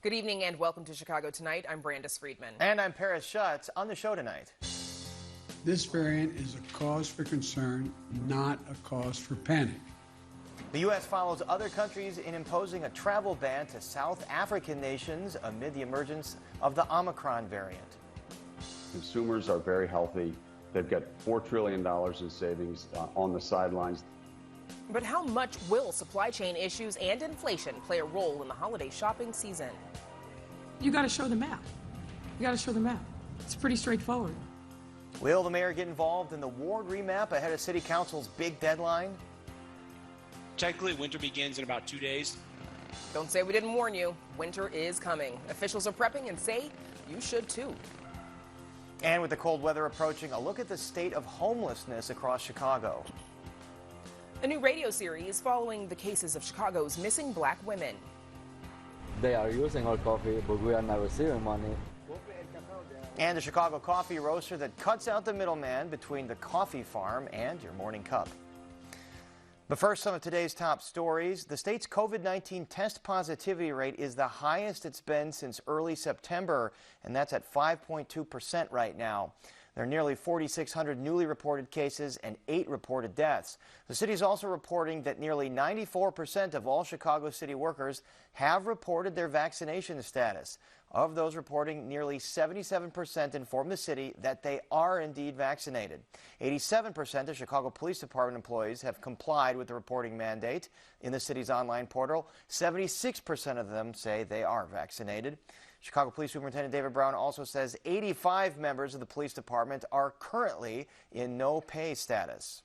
Good evening and welcome to Chicago Tonight. I'm Brandis Friedman. And I'm Paris Schutz. On the show tonight, this variant is a cause for concern, not a cause for panic. The U.S. follows other countries in imposing a travel ban to South African nations amid the emergence of the Omicron variant. Consumers are very healthy. They've got $4 trillion in savings on the sidelines. But how much will supply chain issues and inflation play a role in the holiday shopping season? You got to show the map. You got to show the map. It's pretty straightforward. Will the mayor get involved in the ward remap ahead of City Council's big deadline? Technically, winter begins in about 2 days. Don't say we didn't warn you. Winter is coming. Officials are prepping and say you should too. And with the cold weather approaching, a look at the state of homelessness across Chicago. A new radio series following the cases of Chicago's missing black women. They are using our coffee, but we are not receiving money. And the Chicago coffee roaster that cuts out the middleman between the coffee farm and your morning cup. But first, some of today's top stories. The state's COVID-19 test positivity rate is the highest it's been since early September, and that's at 5.2% right now. There are nearly 4,600 newly reported cases and 8 reported deaths. The city is also reporting that nearly 94% of all Chicago city workers have reported their vaccination status. Of those reporting, nearly 77% informed the city that they are indeed vaccinated. 87% of Chicago Police Department employees have complied with the reporting mandate in the city's online portal. 76% of them say they are vaccinated. Chicago Police Superintendent David Brown also says 85 members of the police department are currently in no pay status.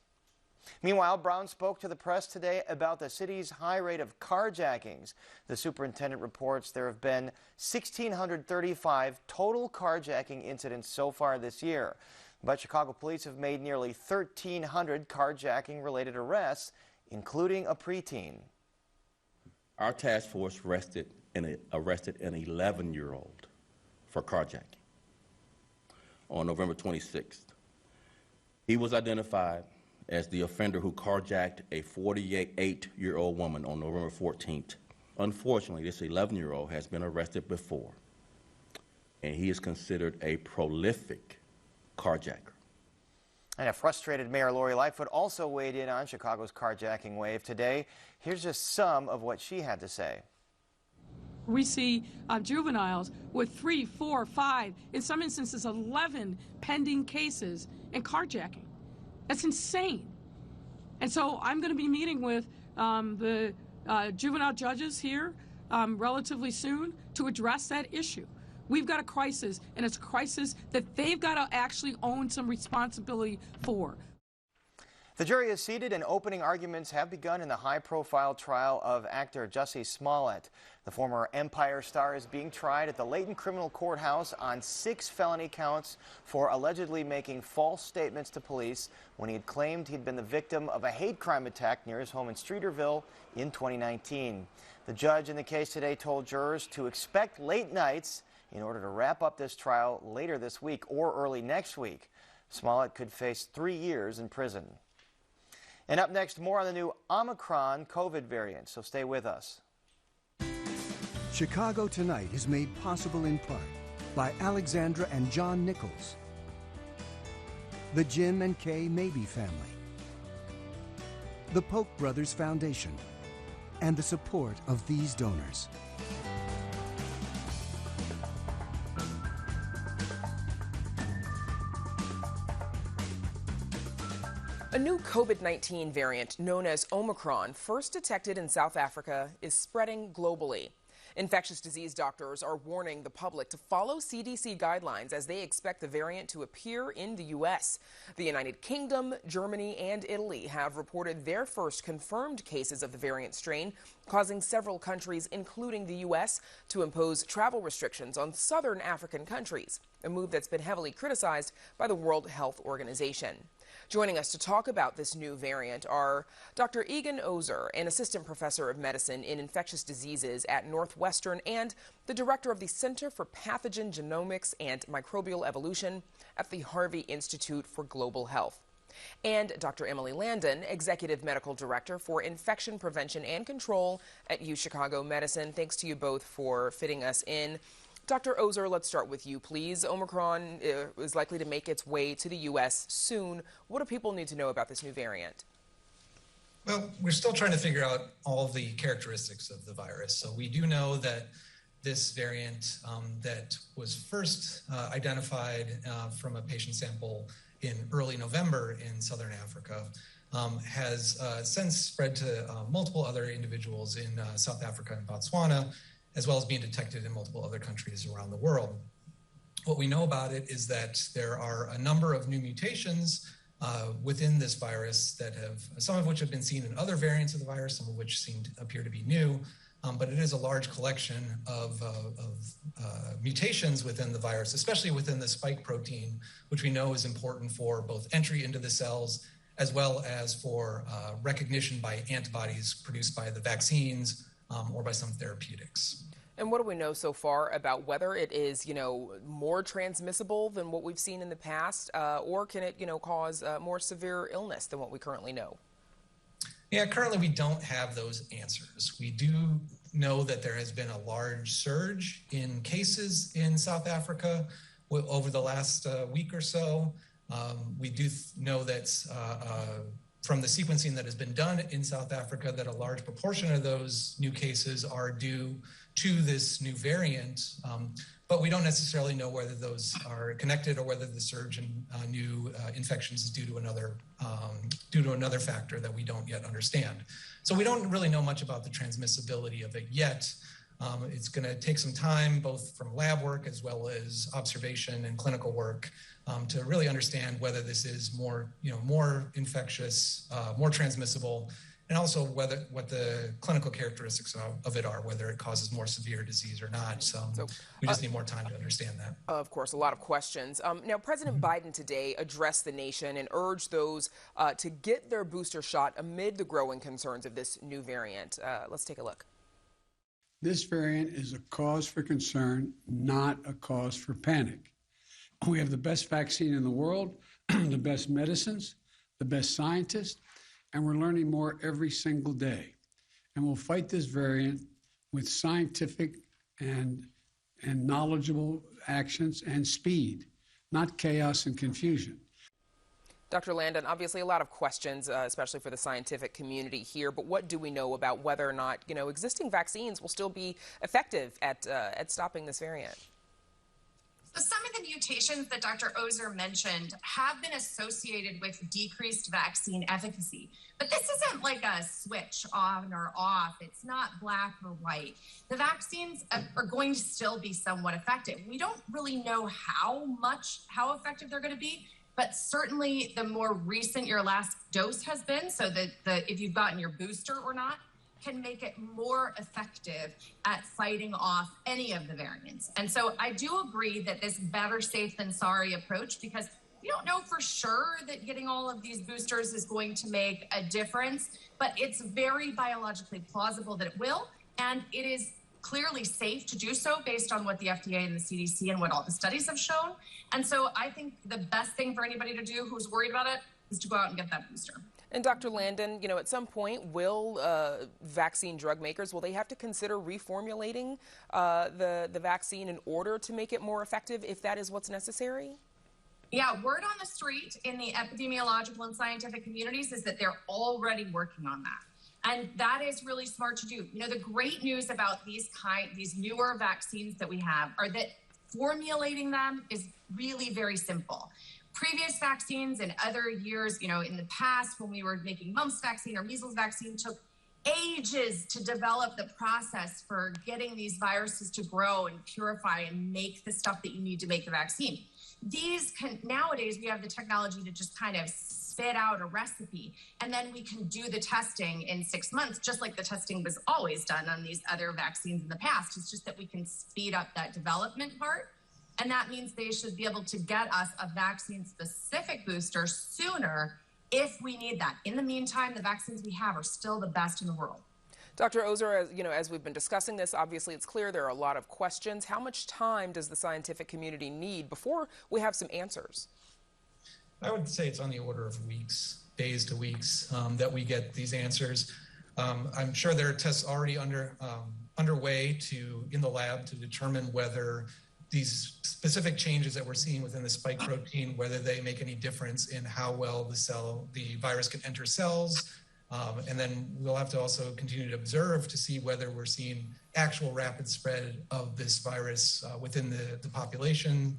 Meanwhile, Brown spoke to the press today about the city's high rate of carjackings. The superintendent reports there have been 1,635 total carjacking incidents so far this year. But Chicago police have made nearly 1,300 carjacking-related arrests, including a preteen. Our task force arrested an 11-year-old for carjacking on November 26th. He was identified as the offender who carjacked a 48-year-old woman on November 14th. Unfortunately, this 11-year-old has been arrested before, and he is considered a prolific carjacker. And a frustrated Mayor Lori Lightfoot also weighed in on Chicago's carjacking wave today. Here's just some of what she had to say. We see juveniles with 3, 4, 5, in some instances 11 pending cases in carjacking. That's insane. And so I'm going to be meeting with the juvenile judges here relatively soon to address that issue. We've got a crisis, and it's a crisis that they've got to actually own some responsibility for. The jury is seated and opening arguments have begun in the high-profile trial of actor Jussie Smollett. The former Empire star is being tried at the Layton Criminal Courthouse on 6 felony counts for allegedly making false statements to police when he had claimed he'd been the victim of a hate crime attack near his home in Streeterville in 2019. The judge in the case today told jurors to expect late nights in order to wrap up this trial later this week or early next week. Smollett could face 3 years in prison. And up next, more on the new Omicron COVID variant, so stay with us. Chicago Tonight is made possible in part by Alexandra and John Nichols, the Jim and Kay Mabey family, the Polk Brothers Foundation, and the support of these donors. A new COVID-19 variant known as Omicron, first detected in South Africa, is spreading globally. Infectious disease doctors are warning the public to follow CDC guidelines as they expect the variant to appear in the U.S. The United Kingdom, Germany, and Italy have reported their first confirmed cases of the variant strain, causing several countries, including the U.S., to impose travel restrictions on southern African countries, a move that's been heavily criticized by the World Health Organization. Joining us to talk about this new variant are Dr. Egan Ozer, an assistant professor of medicine in infectious diseases at Northwestern and the director of the Center for Pathogen Genomics and Microbial Evolution at the Harvey Institute for Global Health. and Dr. Emily Landon, Executive Medical Director for Infection Prevention and Control at UChicago Medicine. Thanks to you both for fitting us in. Dr. Ozer, let's start with you, please. Omicron is likely to make its way to the U.S. soon. What do people need to know about this new variant? Well, we're still trying to figure out all of the characteristics of the virus. So we do know that this variant that was first identified from a patient sample in early November in Southern Africa has since spread to multiple other individuals in South Africa and Botswana, as well as being detected in multiple other countries around the world. What we know about it is that there are a number of new mutations within this virus that have, some of which have been seen in other variants of the virus, some of which appear to be new, but it is a large collection of mutations within the virus, especially within the spike protein, which we know is important for both entry into the cells as well as for recognition by antibodies produced by the vaccines or by some therapeutics. And what do we know so far about whether it is, more transmissible than what we've seen in the past, or can it, cause more severe illness than what we currently know? Yeah, currently we don't have those answers. We do know that there has been a large surge in cases in South Africa over the last week or so. We do know that from the sequencing that has been done in South Africa, that a large proportion of those new cases are due to this new variant, but we don't necessarily know whether those are connected or whether the surge in new infections is due to another factor that we don't yet understand. So we don't really know much about the transmissibility of it yet. It's going to take some time, both from lab work as well as observation and clinical work, to really understand whether this is more infectious, more transmissible, and also what the clinical characteristics of it are, whether it causes more severe disease or not. So we just need more time to understand that. Of course, a lot of questions. Now, President Biden today addressed the nation and urged those to get their booster shot amid the growing concerns of this new variant. Let's take a look. This variant is a cause for concern, not a cause for panic. We have the best vaccine in the world, the best medicines, the best scientists, and we're learning more every single day. And we'll fight this variant with scientific and knowledgeable actions and speed, not chaos and confusion. Dr. Landon, obviously a lot of questions, especially for the scientific community here, but what do we know about whether or not, existing vaccines will still be effective at stopping this variant? So some of the mutations that Dr. Ozer mentioned have been associated with decreased vaccine efficacy. But this isn't like a switch on or off. It's not black or white. The vaccines are going to still be somewhat effective. We don't really know how effective they're going to be, but certainly the more recent your last dose has been, so that if you've gotten your booster or not, can make it more effective at fighting off any of the variants. And so I do agree that this better safe than sorry approach, because we don't know for sure that getting all of these boosters is going to make a difference, but it's very biologically plausible that it will. And it is clearly safe to do so based on what the FDA and the CDC and what all the studies have shown. And so I think the best thing for anybody to do who's worried about it is to go out and get that booster. And Dr. Landon, at some point, will vaccine drug makers, will they have to consider reformulating the vaccine in order to make it more effective, if that is what's necessary? Yeah, word on the street in the epidemiological and scientific communities is that they're already working on that. And that is really smart to do. The great news about these newer vaccines that we have are that formulating them is really very simple. Previous vaccines in other years, in the past, when we were making mumps vaccine or measles vaccine, took ages to develop the process for getting these viruses to grow and purify and make the stuff that you need to make the vaccine. Nowadays, we have the technology to just kind of spit out a recipe, and then we can do the testing in 6 months, just like the testing was always done on these other vaccines in the past. It's just that we can speed up that development part. And that means they should be able to get us a vaccine-specific booster sooner if we need that. In the meantime, the vaccines we have are still the best in the world. Dr. Ozer, as we've been discussing this, obviously it's clear there are a lot of questions. How much time does the scientific community need before we have some answers? I would say it's on the order of weeks, days to weeks, that we get these answers. I'm sure there are tests already underway in the lab to determine whether these specific changes that we're seeing within the spike protein, whether they make any difference in how well the virus can enter cells. And then we'll have to also continue to observe to see whether we're seeing actual rapid spread of this virus within the population.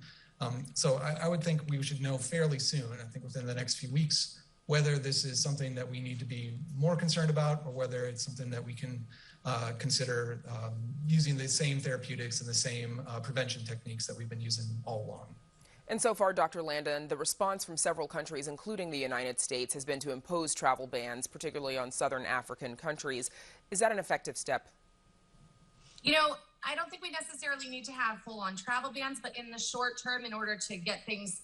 So I would think we should know fairly soon, I think within the next few weeks, whether this is something that we need to be more concerned about or whether it's something that we can consider using the same therapeutics and the same prevention techniques that we've been using all along. And so far, Dr. Landon, the response from several countries, including the United States, has been to impose travel bans, particularly on southern African countries. Is that an effective step? You know, I don't think we necessarily need to have full-on travel bans, but in the short term, in order to get things,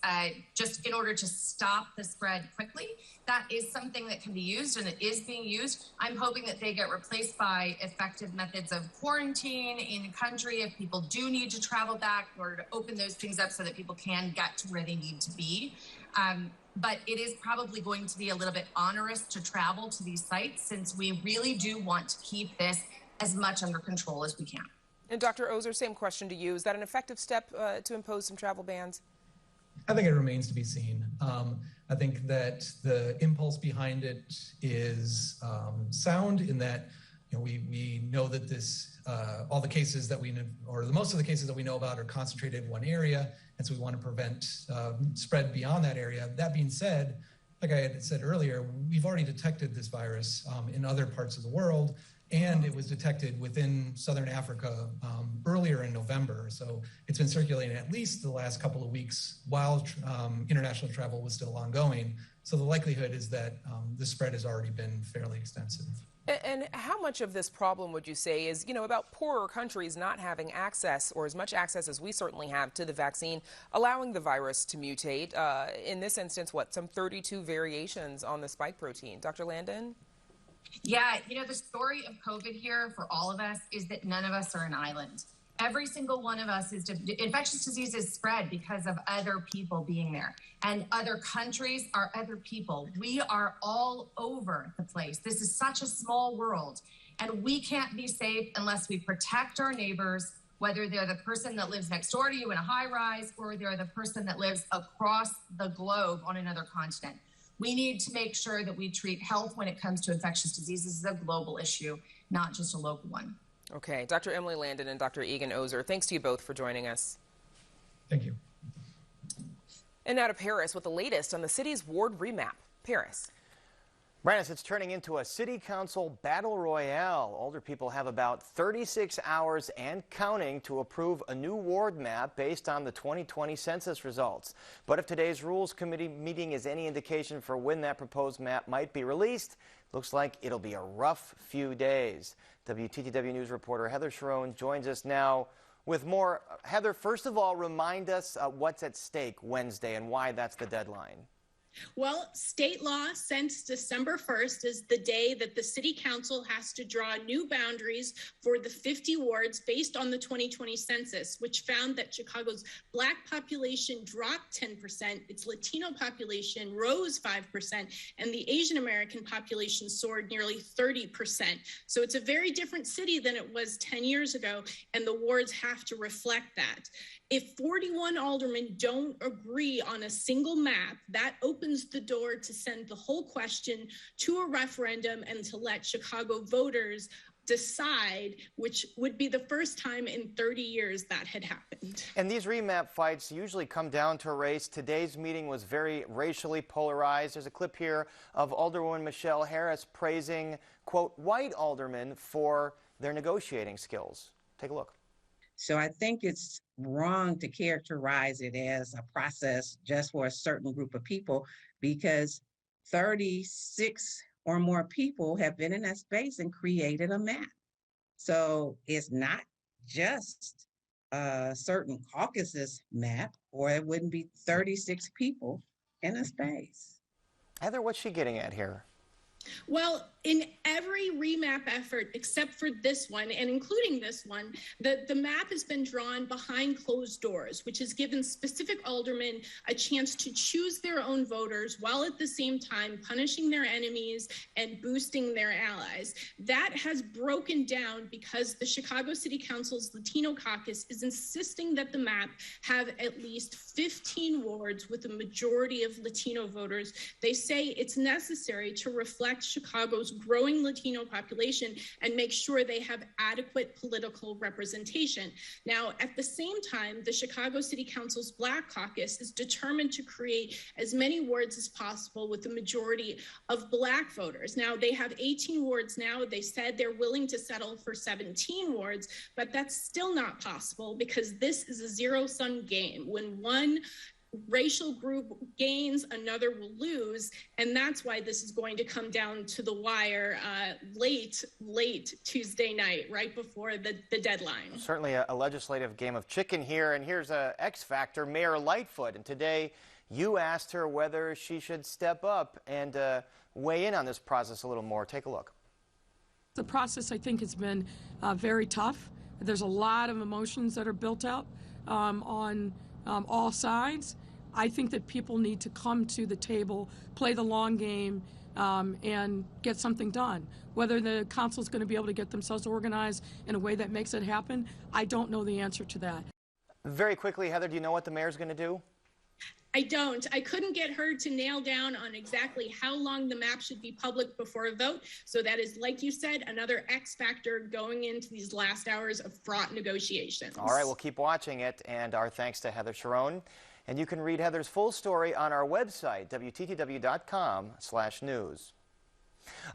just in order to stop the spread quickly, that is something that can be used, and it is being used. I'm hoping that they get replaced by effective methods of quarantine in country if people do need to travel back, in order to open those things up so that people can get to where they need to be. But it is probably going to be a little bit onerous to travel to these sites, since we really do want to keep this as much under control as we can. And Dr. Ozer, same question to you. Is that an effective step to impose some travel bans? I think it remains to be seen. I think that the impulse behind it is sound in that we know that all the cases that we know, or most of the cases that we know about, are concentrated in one area, and so we want to prevent spread beyond that area. That being said, like I had said earlier, we've already detected this virus in other parts of the world, and it was detected within Southern Africa earlier in November. So it's been circulating at least the last couple of weeks while international travel was still ongoing. So the likelihood is that the spread has already been fairly extensive. And how much of this problem would you say is, about poorer countries not having access, or as much access as we certainly have, to the vaccine, allowing the virus to mutate? In this instance, some 32 variations on the spike protein. Dr. Landon? Yeah, the story of COVID here for all of us is that none of us are an island. Every single one of us infectious diseases spread because of other people being there, and other countries are other people. We are all over the place. This is such a small world, and we can't be safe unless we protect our neighbors, whether they're the person that lives next door to you in a high rise or they're the person that lives across the globe on another continent. We need to make sure that we treat health when it comes to infectious diseases as a global issue, not just a local one. Okay, Dr. Emily Landon and Dr. Egan Ozer, thanks to you both for joining us. Thank you. And now to Paris with the latest on the city's ward remap. Paris. Brandis, it's turning into a city council battle royale. Older people have about 36 hours and counting to approve a new ward map based on the 2020 census results. But if today's Rules Committee meeting is any indication for when that proposed map might be released, looks like it'll be a rough few days. WTTW News reporter Heather Sharon joins us now with more. Heather, first of all, remind us what's at stake Wednesday and why that's the deadline. Well, state law since December 1st is the day that the city council has to draw new boundaries for the 50 wards based on the 2020 census, which found that Chicago's Black population dropped 10%, its Latino population rose 5%, and the Asian American population soared nearly 30%. So it's a very different city than it was 10 years ago, and the wards have to reflect that. If 41 aldermen don't agree on a single map, that opens the door to send the whole question to a referendum and to let Chicago voters decide, which would be the first time in 30 years that had happened. And these remap fights usually come down to a race. Today's meeting was very racially polarized. There's a clip here of Alderwoman Michelle Harris praising, quote, white aldermen for their negotiating skills. Take a look. So I think it's wrong to characterize it as a process just for a certain group of people, because 36 or more people have been in that space and created a map. So it's not just a certain caucus's map, or it wouldn't be 36 people in a space. Heather, what's she getting at here? Well, in every remap effort, except for this one, and including this one, the map has been drawn behind closed doors, which has given specific aldermen a chance to choose their own voters while at the same time punishing their enemies and boosting their allies. That has broken down because the Chicago City Council's Latino caucus is insisting that the map have at least 15 wards with a majority of Latino voters. They say it's necessary to reflect Chicago's growing Latino population and make sure they have adequate political representation. Now, at the same time, the Chicago City Council's Black Caucus is determined to create as many wards as possible with the majority of Black voters. Now, they have 18 wards now. They said they're willing to settle for 17 wards, but that's still not possible because this is a zero-sum game. When one racial group gains, another will lose, and that's why this is going to come down to the wire late Tuesday night, right before the deadline. Certainly a legislative game of chicken here, and here's a X factor, Mayor Lightfoot, and today you asked her whether she should step up and weigh in on this process a little more. Take a look. The process, I think, has been very tough. There's a lot of emotions that are built up on all sides. I think that people need to come to the table, play the long game, and get something done. Whether the council is going to be able to get themselves organized in a way that makes it happen, I don't know the answer to that. Very quickly, Heather, do you know what the mayor's going to do? I don't. I couldn't get her to nail down on exactly how long the map should be public before a vote. So that is, like you said, another X factor going into these last hours of fraught negotiations. All right, we'll keep watching it, and our thanks to Heather Sharon. And you can read Heather's full story on our website, WTTW.com/news.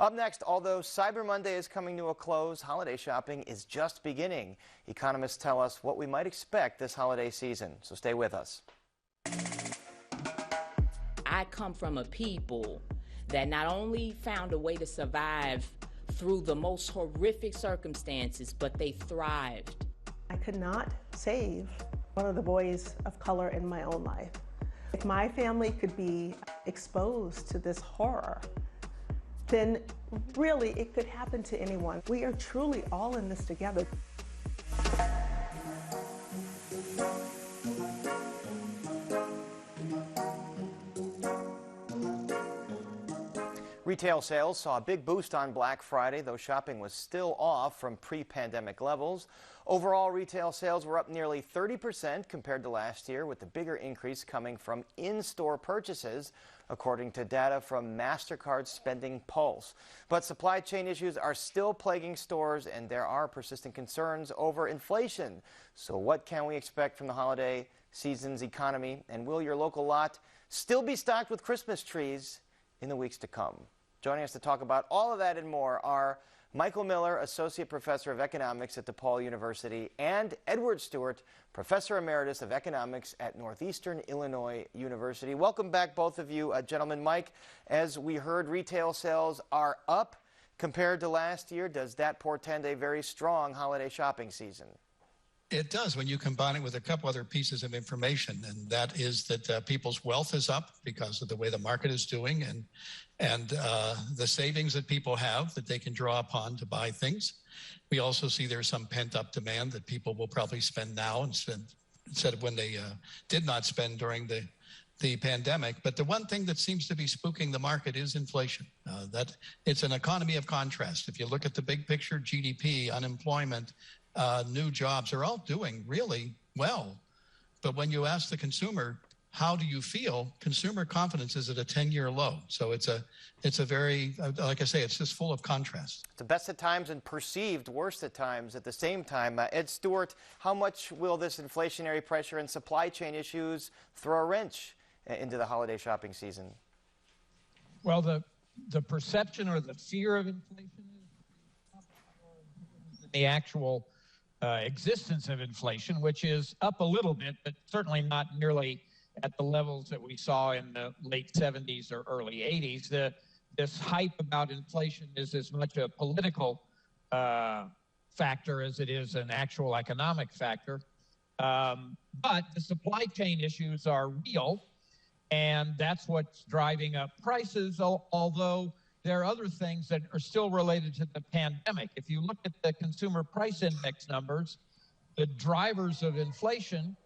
Up next, although Cyber Monday is coming to a close, holiday shopping is just beginning. Economists tell us what we might expect this holiday season, so stay with us. I come from a people that not only found a way to survive through the most horrific circumstances, but they thrived. I could not save one of the boys of color in my own life. If my family could be exposed to this horror, then really it could happen to anyone. We are truly all in this together. Retail sales saw a big boost on Black Friday, though shopping was still off from pre-pandemic levels. Overall, retail sales were up nearly 30% compared to last year, with the bigger increase coming from in-store purchases, according to data from MasterCard Spending Pulse. But supply chain issues are still plaguing stores, and there are persistent concerns over inflation. So what can we expect from the holiday season's economy, and will your local lot still be stocked with Christmas trees in the weeks to come? Joining us to talk about all of that and more are Michael Miller, Associate Professor of Economics at DePaul University, and Edward Stewart, Professor Emeritus of Economics at Northeastern Illinois University. Welcome back, both of you. Gentlemen, Mike, as we heard, retail sales are up compared to last year. Does that portend a very strong holiday shopping season? It does when you combine it with a couple other pieces of information, and that is that people's wealth is up because of the way the market is doing, and the savings that people have that they can draw upon to buy things. We also see there's some pent-up demand that people will probably spend now instead of when they did not spend during the pandemic. But the one thing that seems to be spooking the market is inflation. That it's an economy of contrast. If you look at the big picture, GDP, unemployment, new jobs are all doing really well. But when you ask the consumer, how do you feel? Consumer confidence is at a 10-year low. So it's a very, like I say, it's just full of contrast. It's the best at times and perceived worst at times at the same time. Ed Stewart, how much will this inflationary pressure and supply chain issues throw a wrench into the holiday shopping season? Well, the perception or the fear of inflation is the actual existence of inflation, which is up a little bit, but certainly not nearly at the levels that we saw in the late 70s or early 80s. This hype about inflation is as much a political factor as it is an actual economic factor. But the supply chain issues are real, and that's what's driving up prices, although there are other things that are still related to the pandemic. If you look at the consumer price index numbers, the drivers of inflation,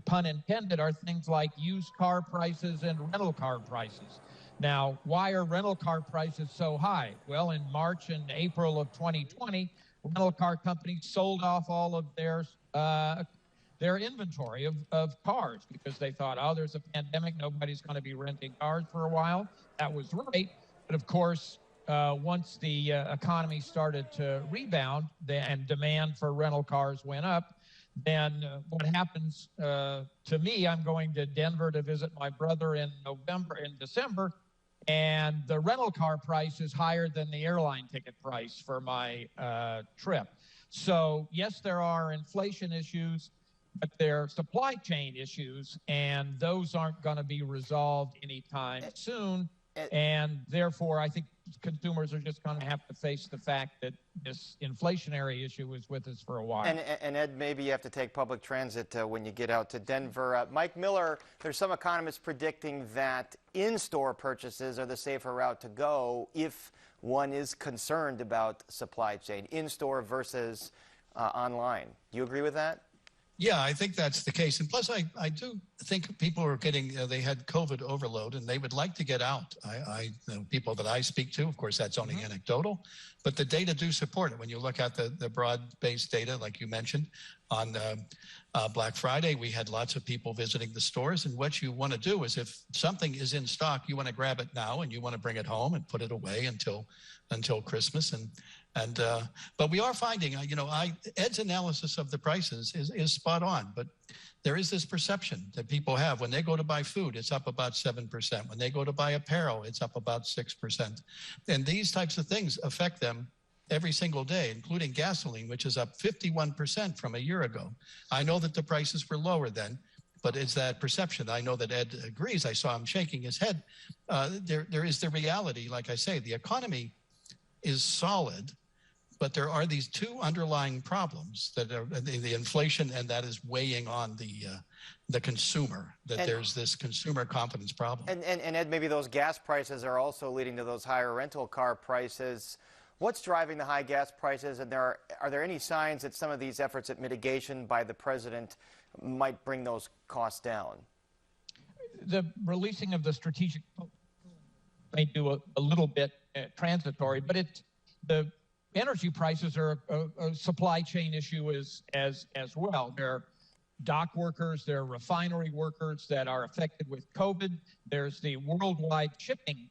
pun intended, are things like used car prices and rental car prices. Now, why are rental car prices so high? Well, in March and April of 2020, rental car companies sold off all of their inventory of cars because they thought, oh, there's a pandemic, nobody's going to be renting cars for a while. That was right. But of course, once the economy started to rebound and demand for rental cars went up, then what happens to me, I'm going to Denver to visit my brother in December, and the rental car price is higher than the airline ticket price for my trip. So yes, there are inflation issues, but there are supply chain issues, and those aren't going to be resolved anytime soon. And therefore, I think consumers are just going to have to face the fact that this inflationary issue is with us for a while. And Ed, maybe you have to take public transit when you get out to Denver. Mike Miller, there's some economists predicting that in-store purchases are the safer route to go if one is concerned about supply chain, in-store versus online. Do you agree with that? Yeah, I think that's the case. And plus, I do think people are getting, they had COVID overload and they would like to get out. People that I speak to, of course, that's only anecdotal, but the data do support it. When you look at the broad-based data, like you mentioned, on Black Friday, we had lots of people visiting the stores. And what you want to do is if something is in stock, you want to grab it now and you want to bring it home and put it away until Christmas. But we are finding, Ed's analysis of the prices is spot on, but there is this perception that people have. When they go to buy food, it's up about 7%. When they go to buy apparel, it's up about 6%. And these types of things affect them every single day, including gasoline, which is up 51% from a year ago. I know that the prices were lower then, but it's that perception. I know that Ed agrees. I saw him shaking his head. There is the reality, like I say, the economy is solid, but there are these two underlying problems that are the inflation, and that is weighing on the consumer, there's this consumer confidence problem. And Ed, maybe those gas prices are also leading to those higher rental car prices. What's driving the high gas prices, and are there any signs that some of these efforts at mitigation by the president might bring those costs down? The releasing of the strategic may do a little bit transitory, but the energy prices are a supply chain issue as well. There are dock workers, there are refinery workers that are affected with COVID. There's the worldwide shipping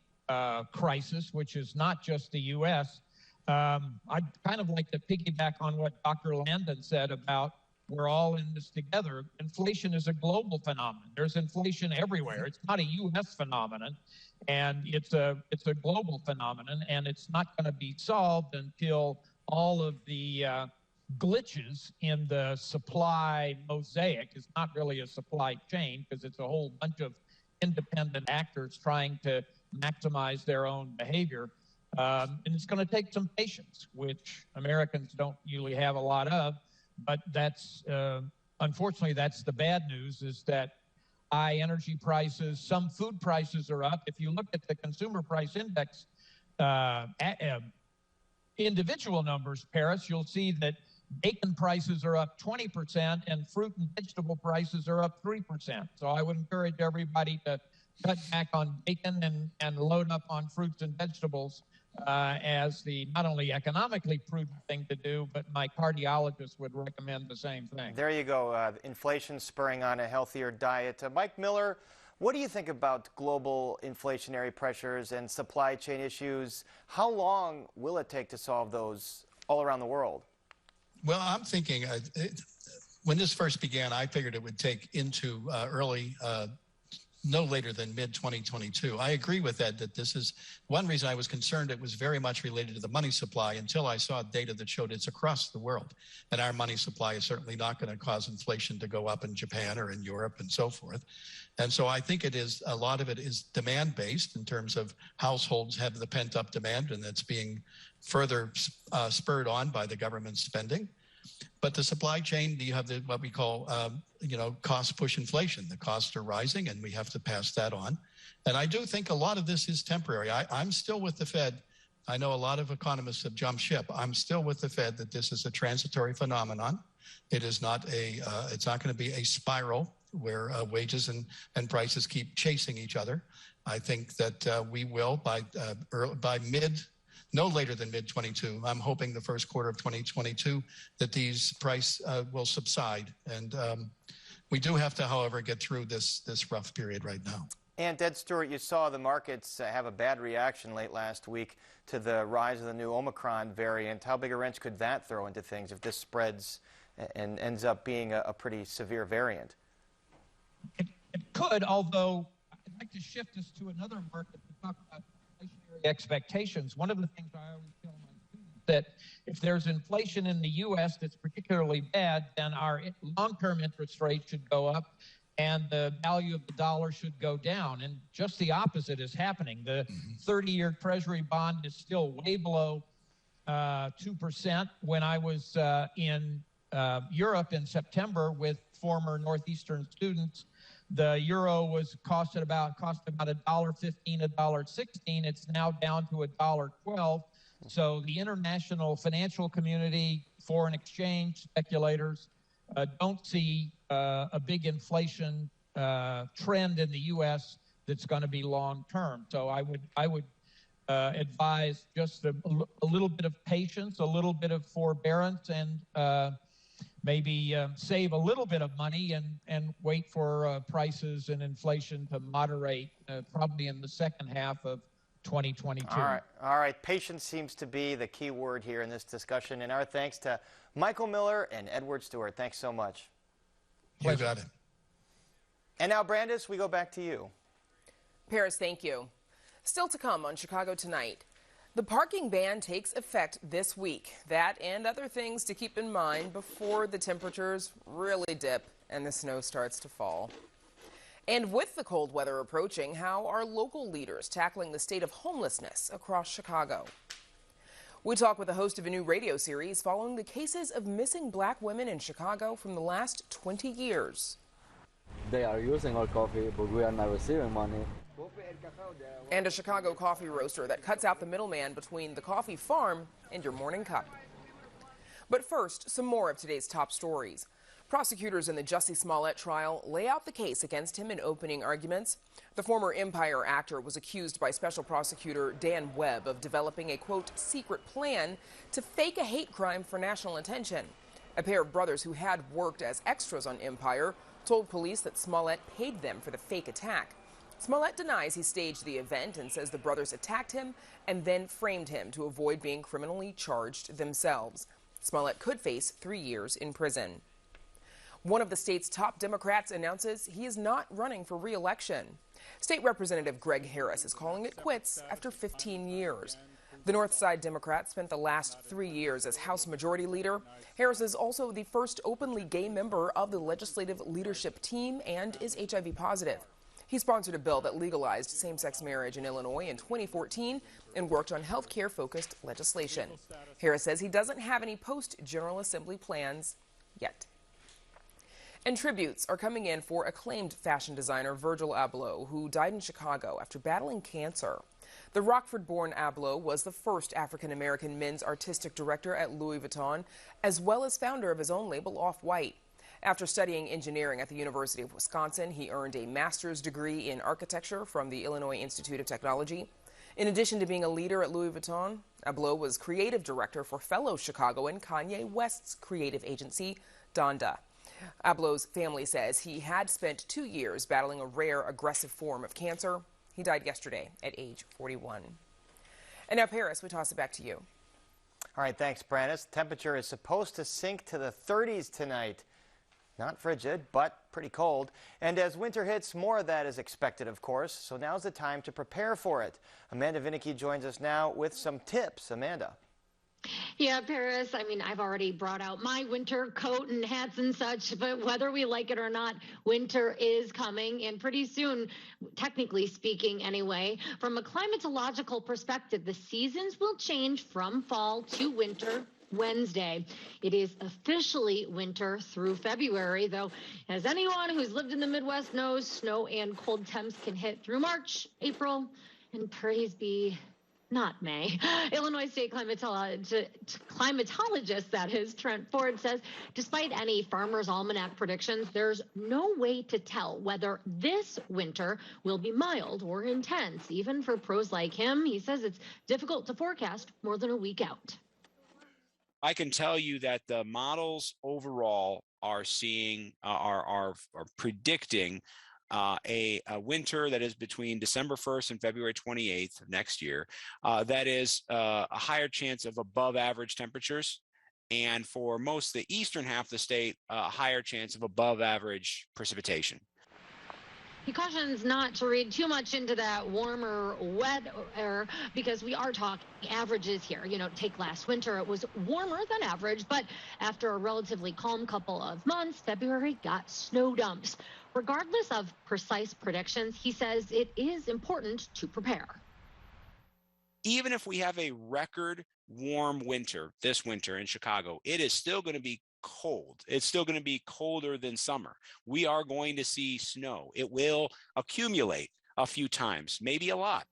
crisis, which is not just the U.S. I'd kind of like to piggyback on what Dr. Landon said about we're all in this together. Inflation is a global phenomenon. There's inflation everywhere. It's not a U.S. phenomenon, and it's a global phenomenon, and it's not going to be solved until all of the glitches in the supply mosaic. It's not really a supply chain because it's a whole bunch of independent actors trying to maximize their own behavior. And it's going to take some patience, which Americans don't usually have a lot of. But that's, unfortunately, that's the bad news, is that high energy prices, some food prices are up. If you look at the consumer price index, individual numbers, Paris, you'll see that bacon prices are up 20% and fruit and vegetable prices are up 3%. So I would encourage everybody to cut back on bacon and load up on fruits and vegetables as the not only economically prudent thing to do, but my cardiologist would recommend the same thing. There you go. Inflation spurring on a healthier diet. Mike Miller, what do you think about global inflationary pressures and supply chain issues? How long will it take to solve those all around the world? Well, I'm thinking when this first began, I figured it would take into early no later than mid-2022. I agree with Ed that this is one reason I was concerned. It was very much related to the money supply until I saw data that showed it's across the world. And our money supply is certainly not going to cause inflation to go up in Japan or in Europe and so forth. And so I think it is, a lot of it is demand-based in terms of households have the pent-up demand, and that's being further spurred on by the government spending. But the supply chain, you have what we call, cost push inflation. The costs are rising, and we have to pass that on. And I do think a lot of this is temporary. I'm still with the Fed I know a lot of economists have jumped ship. I'm still with the Fed that this is a transitory phenomenon. It is not it's not going to be a spiral where wages and prices keep chasing each other. I think that we will by no later than mid-22. I'm hoping the first quarter of 2022 that these price will subside. And we do have to, however, get through this rough period right now. And Ed Stewart, you saw the markets have a bad reaction late last week to the rise of the new Omicron variant. How big a wrench could that throw into things if this spreads and ends up being a pretty severe variant? It could, although I'd like to shift us to another market to talk about inflationary expectations. One of the things I always tell my students that if there's inflation in the U.S. that's particularly bad, then our long-term interest rate should go up and the value of the dollar should go down. And just the opposite is happening. The 30-year Treasury bond is still way below 2%. When I was in Europe in September with former Northeastern students, the euro was cost about $1.15, $1.16. It's now down to $1.12. So the international financial community, foreign exchange speculators, don't see a big inflation trend in the U.S. that's going to be long term. So I would advise just a little bit of patience, a little bit of forbearance, and maybe save a little bit of money and wait for prices and inflation to moderate, probably in the second half of 2022. All right. Patience seems to be the key word here in this discussion. And our thanks to Michael Miller and Edward Stewart. Thanks so much. You got it. And now, Brandis, we go back to you. Paris, thank you. Still to come on Chicago Tonight. The parking ban takes effect this week. That and other things to keep in mind before the temperatures really dip and the snow starts to fall. And with the cold weather approaching, how are local leaders tackling the state of homelessness across Chicago? We talk with the host of a new radio series following the cases of missing black women in Chicago from the last 20 years. They are using our coffee, but we are not receiving money. And a Chicago coffee roaster that cuts out the middleman between the coffee farm and your morning cup. But first, some more of today's top stories. Prosecutors in the Jussie Smollett trial lay out the case against him in opening arguments. The former Empire actor was accused by Special Prosecutor Dan Webb of developing a, quote, secret plan to fake a hate crime for national attention. A pair of brothers who had worked as extras on Empire told police that Smollett paid them for the fake attack. Smollett denies he staged the event and says the brothers attacked him and then framed him to avoid being criminally charged themselves. Smollett could face 3 years in prison. One of the state's top Democrats announces he is not running for re-election. State Representative Greg Harris is calling it quits after 15 years. The North Side Democrat spent the last 3 years as House Majority Leader. Harris is also the first openly gay member of the legislative leadership team and is HIV positive. He sponsored a bill that legalized same-sex marriage in Illinois in 2014 and worked on health care-focused legislation. Harris says he doesn't have any post-General Assembly plans yet. And tributes are coming in for acclaimed fashion designer Virgil Abloh, who died in Chicago after battling cancer. The Rockford-born Abloh was the first African-American men's artistic director at Louis Vuitton, as well as founder of his own label Off-White. After studying engineering at the University of Wisconsin, he earned a master's degree in architecture from the Illinois Institute of Technology. In addition to being a leader at Louis Vuitton, Abloh was creative director for fellow Chicagoan Kanye West's creative agency, Donda. Abloh's family says he had spent 2 years battling a rare, aggressive form of cancer. He died yesterday at age 41. And now, Paris, we toss it back to you. All right, thanks, Brandis. Temperature is supposed to sink to the 30s tonight. Not frigid, but pretty cold. And as winter hits, more of that is expected, of course. So now's the time to prepare for it. Amanda Vinicky joins us now with some tips. Amanda. Yeah, Paris, I mean, I've already brought out my winter coat and hats and such, but whether we like it or not, winter is coming, and pretty soon, technically speaking anyway. From a climatological perspective, the seasons will change from fall to winter Wednesday. It is officially winter through February, though, as anyone who's lived in the Midwest knows, snow and cold temps can hit through March, April, and praise be not May. Illinois state climatologist, that is, Trent Ford, says despite any Farmer's Almanac predictions, there's no way to tell whether this winter will be mild or intense. Even for pros like him, he says it's difficult to forecast more than a week out. I can tell you that the models overall are predicting a winter that is between December 1st and February 28th of next year. That is a higher chance of above average temperatures. And for most of the eastern half of the state, a higher chance of above average precipitation. He cautions not to read too much into that warmer weather because we are talking averages here. You know, take last winter, it was warmer than average, but after a relatively calm couple of months, February got snow dumps. Regardless of precise predictions, he says it is important to prepare. Even if we have a record warm winter this winter in Chicago, it is still going to be cold. It's still going to be colder than summer. We are going to see snow. It will accumulate a few times, maybe a lot.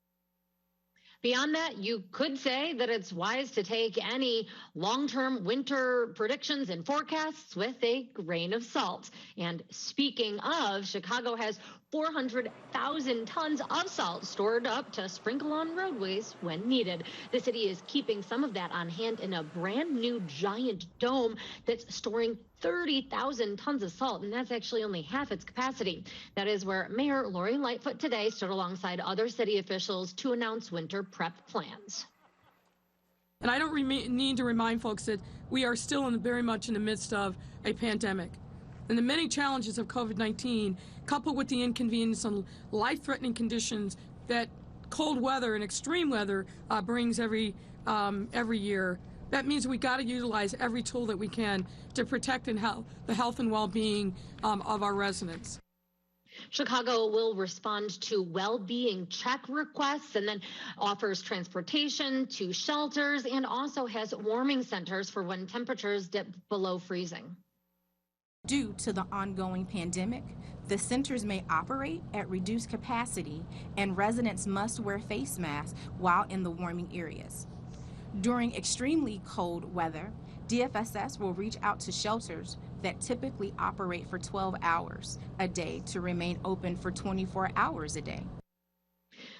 Beyond that, you could say that it's wise to take any long-term winter predictions and forecasts with a grain of salt. And speaking of, Chicago has 400,000 tons of salt stored up to sprinkle on roadways when needed. The city is keeping some of that on hand in a brand new giant dome that's storing 30,000 tons of salt, and that's actually only half its capacity. That is where Mayor Lori Lightfoot today stood alongside other city officials to announce winter prep plans. And I don't need to remind folks that we are still very much in the midst of a pandemic. And the many challenges of COVID-19, coupled with the inconvenience and life-threatening conditions that cold weather and extreme weather brings every year, that means we got to utilize every tool that we can to protect the health and well-being of our residents. Chicago will respond to well-being check requests and then offers transportation to shelters and also has warming centers for when temperatures dip below freezing. Due to the ongoing pandemic, the centers may operate at reduced capacity and residents must wear face masks while in the warming areas. During extremely cold weather, DFSS will reach out to shelters that typically operate for 12 hours a day to remain open for 24 hours a day.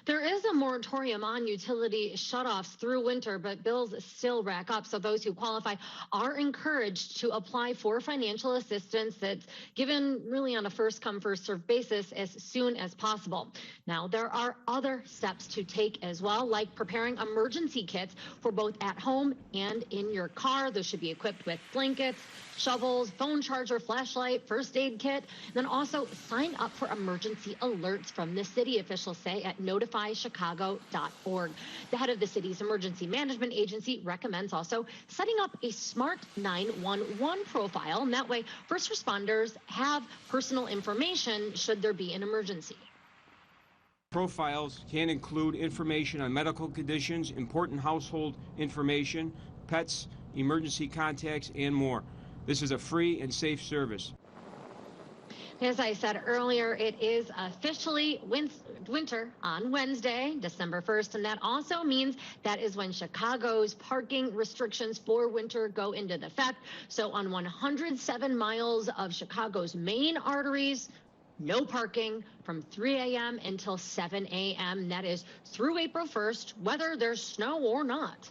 There is a moratorium on utility shutoffs through winter, but bills still rack up. So those who qualify are encouraged to apply for financial assistance that's given really on a first come, first served basis as soon as possible. Now, there are other steps to take as well, like preparing emergency kits for both at home and in your car. Those should be equipped with blankets, shovels, phone charger, flashlight, first aid kit. And then also sign up for emergency alerts from the city, officials say at notifychicago.org. The head of the city's emergency management agency recommends also setting up a smart 911 profile. And that way, first responders have personal information should there be an emergency. Profiles can include information on medical conditions, important household information, pets, emergency contacts, and more. This is a free and safe service. As I said earlier, it is officially winter on Wednesday, December 1st, and that also means that is when Chicago's parking restrictions for winter go into effect. So on 107 miles of Chicago's main arteries, no parking from 3 a.m. until 7 a.m. That is through April 1st, whether there's snow or not.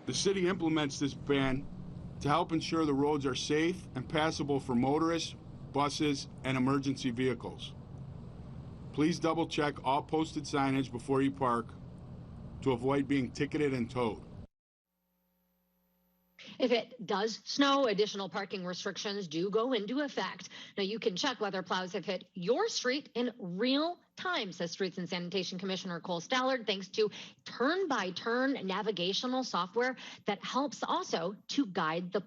The city implements this ban to help ensure the roads are safe and passable for motorists, buses, and emergency vehicles. Please double check all posted signage before you park to avoid being ticketed and towed. If it does snow, additional parking restrictions do go into effect. Now, you can check whether plows have hit your street in real time, says Streets and Sanitation Commissioner Cole Stallard, thanks to turn-by-turn navigational software that helps also to guide the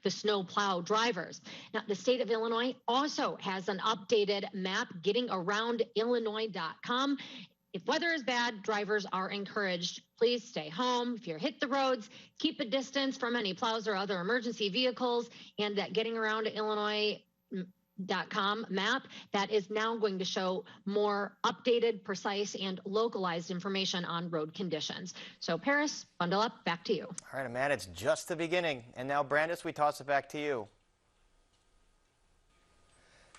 snow plow drivers. Now, the state of Illinois also has an updated map, gettingaroundillinois.com. If weather is bad, drivers are encouraged. Please stay home. If you're hit the roads, keep a distance from any plows or other emergency vehicles, and that Getting Around Illinois remap.com map that is now going to show more updated, precise, and localized information on road conditions. So Paris, bundle up, back to you. All right, Amanda, it's just the beginning. And now, Brandis, we toss it back to you.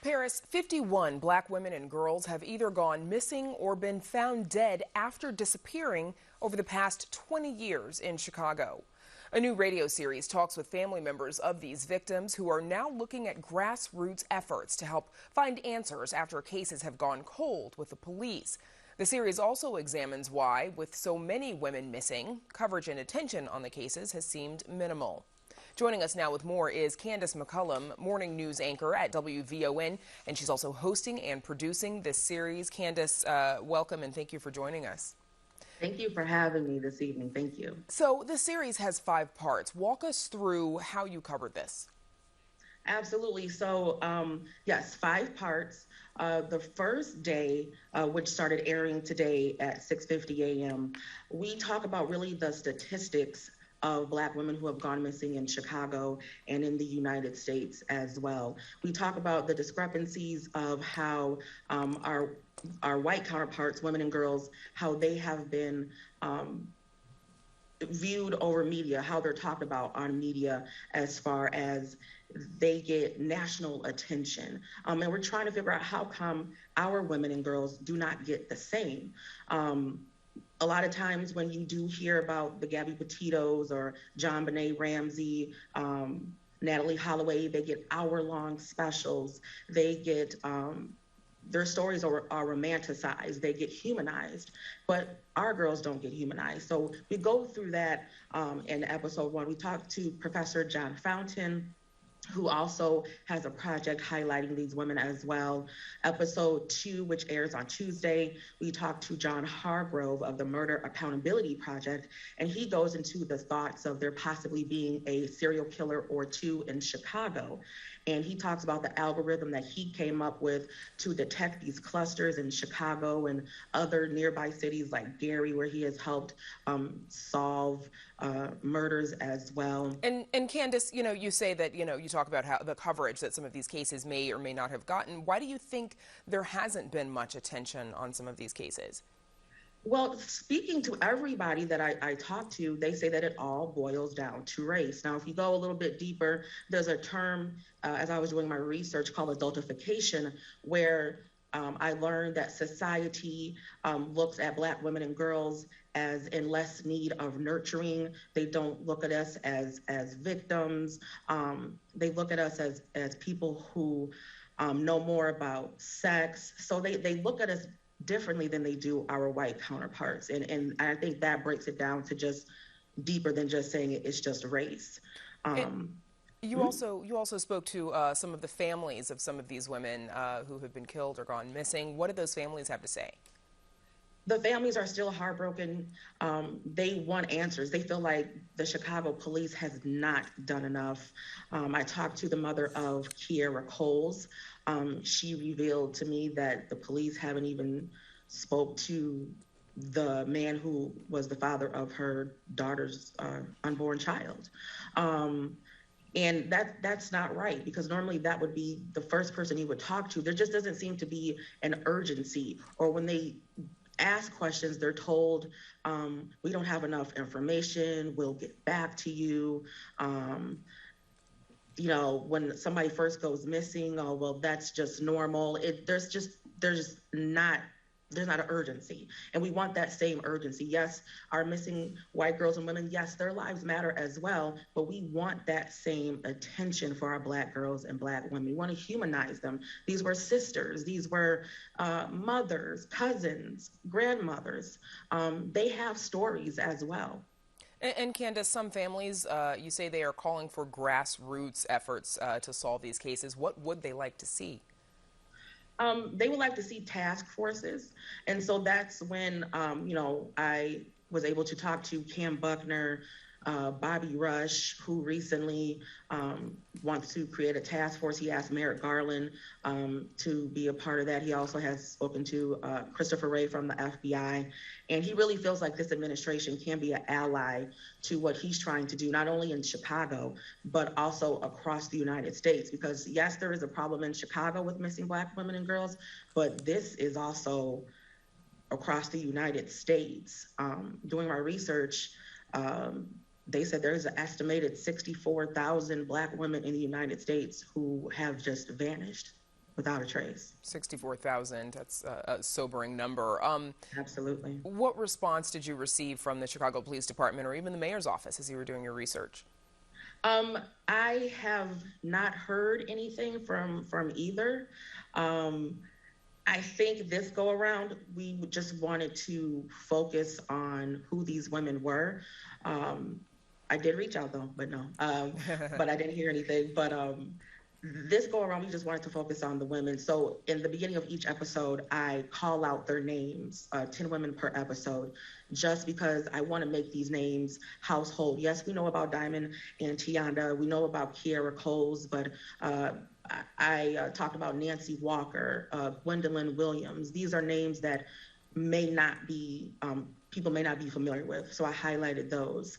Paris, 51 black women and girls have either gone missing or been found dead after disappearing over the past 20 years in Chicago. A new radio series talks with family members of these victims who are now looking at grassroots efforts to help find answers after cases have gone cold with the police. The series also examines why, with so many women missing, coverage and attention on the cases has seemed minimal. Joining us now with more is Candace McCullum, morning news anchor at WVON, and she's also hosting and producing this series. Candace, welcome and thank you for joining us. Thank you for having me this evening. Thank you. So the series has 5 parts. Walk us through how you covered this. Absolutely. So, yes, 5 parts. The first day, which started airing today at 6:50 a.m., we talk about really the statistics of Black women who have gone missing in Chicago and in the United States as well. We talk about the discrepancies of how our white counterparts, women and girls, how they have been viewed over media, how they're talked about on media as far as they get national attention. And we're trying to figure out how come our women and girls do not get the same. A lot of times when you do hear about the Gabby Petito's or John Benet Ramsey, Natalie Holloway, they get hour-long specials. They get, their stories are romanticized. They get humanized, but our girls don't get humanized. So we go through that in episode 1. We talked to Professor John Fountain, who also has a project highlighting these women as well. Episode 2, which airs on Tuesday, we talked to John Hargrove of the Murder Accountability Project, and he goes into the thoughts of there possibly being a serial killer or 2 in Chicago. And he talks about the algorithm that he came up with to detect these clusters in Chicago and other nearby cities like Gary, where he has helped solve murders as well. And Candace, you say that, you talk about how the coverage that some of these cases may or may not have gotten. Why do you think there hasn't been much attention on some of these cases? Well, speaking to everybody that I talk to, they say that it all boils down to race. Now, if you go a little bit deeper, there's a term, as I was doing my research, called adultification, where I learned that society looks at Black women and girls as in less need of nurturing. They don't look at us as victims. They look at us as people who know more about sex. So they look at us differently than they do our white counterparts. And I think that breaks it down to just deeper than just saying it's just race. You also spoke to some of the families of some of these women who have been killed or gone missing. What did those families have to say? The families are still heartbroken. They want answers. They feel like the Chicago police has not done enough. I talked to the mother of Kiera Coles. She revealed to me that the police haven't even spoke to the man who was the father of her daughter's unborn child. And that's not right, because normally that would be the first person you would talk to. There just doesn't seem to be an urgency, or when they ask questions, they're told, we don't have enough information, we'll get back to you. When somebody first goes missing, oh, well, that's just normal. There's not an urgency. And we want that same urgency. Yes, our missing white girls and women, yes, their lives matter as well, but we want that same attention for our Black girls and Black women. We want to humanize them. These were sisters. These were mothers, cousins, grandmothers. They have stories as well. And Candace, some families, you say they are calling for grassroots efforts to solve these cases. What would they like to see? They would like to see task forces. And so that's when, I was able to talk to Cam Buckner, Bobby Rush, who recently wants to create a task force. He asked Merrick Garland to be a part of that. He also has spoken to Christopher Wray from the FBI. And he really feels like this administration can be an ally to what he's trying to do, not only in Chicago, but also across the United States. Because yes, there is a problem in Chicago with missing Black women and girls, but this is also across the United States. Doing my research, they said there's an estimated 64,000 Black women in the United States who have just vanished without a trace. 64,000, that's a sobering number. Absolutely. What response did you receive from the Chicago Police Department or even the mayor's office as you were doing your research? I have not heard anything from either. I think this go around, we just wanted to focus on who these women were. I did reach out though, but no, but I didn't hear anything. But this go around, we just wanted to focus on the women. So in the beginning of each episode, I call out their names, 10 women per episode, just because I want to make these names household. Yes, we know about Diamond and Tianda. We know about Kiara Coles, but I talked about Nancy Walker, Gwendolyn Williams. These are names that may not be, people may not be familiar with. So I highlighted those.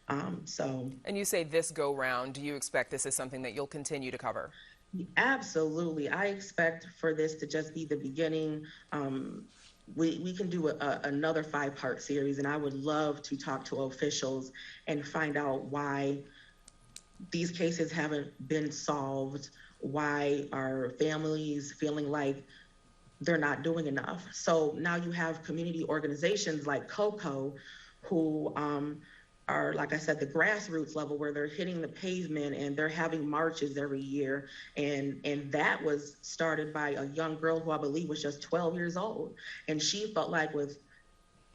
And you say this go round, do you expect this is something that you'll continue to cover? Absolutely. I expect for this to just be the beginning. We can do another 5-part series, and I would love to talk to officials and find out why these cases haven't been solved, why are families feeling like they're not doing enough. So now you have community organizations like COCO who are, like I said, the grassroots level where they're hitting the pavement and they're having marches every year. And that was started by a young girl who I believe was just 12 years old. And she felt like with